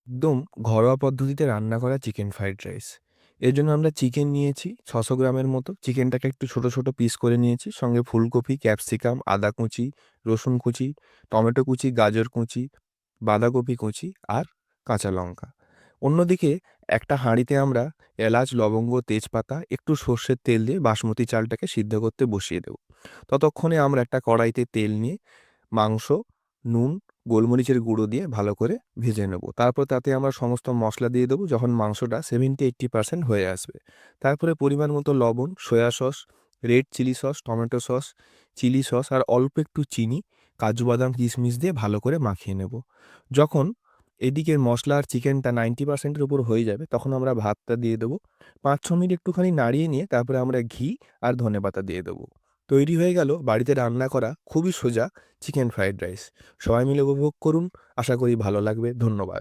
একদম ঘরোয়া পদ্ধতিতে রান্না করা চিকেন ফ্রাইড রাইস। এর জন্য আমরা চিকেন নিয়েছি ৬০০ গ্রামের মতো। চিকেনটাকে একটু ছোট, ছোট পিস করে নিয়েছি। সঙ্গে ফুলকপি, ক্যাপসিকাম, আদা কুচি, রসুন কুচি, টমেটো কুচি, গাজর কুচি, বাঁধাকপি কুচি আর কাঁচা লঙ্কা। অন্যদিকে একটা হাঁড়িতে আমরা এলাচ, লবঙ্গ, তেজপাতা, একটু সর্ষের তেল দিয়ে বাসমতি চালটাকে সিদ্ধ করতে বসিয়ে দেব। ততক্ষণে আমরা একটা কড়াইতে তেল নিয়ে মাংস, নুন, গোলমরিচের গুঁড়ো দিয়ে ভালো করে ভেজে নেব। তারপর তাতে আমরা সমস্ত মশলা দিয়ে দেবো যখন মাংসটা 70-80% হয়ে আসবে। তারপরে পরিমাণ মতো লবণ, soya sauce, red chilli sauce, tomato sauce, chilli sauce আর অল্প একটু চিনি, কাজু বাদাম, কিশমিশ দিয়ে ভালো করে মাখিয়ে নেব। যখন এদিকের মশলা আর চিকেনটা 90% এর উপর হয়ে যাবে তখন আমরা ভাতটা দিয়ে দেবো। ৫-৬ মিনিট একটুখানি নাড়িয়ে নিয়ে তারপরে আমরা ঘি আর ধনেপাতা দিয়ে দেবো। তৈরি হয়ে গেল বাড়িতে রান্না করা খুবই সোজা চিকেন ফ্রাইড রাইস। সবাই মিলে উপভোগ করুন। আশা করি ভালো লাগবে। ধন্যবাদ।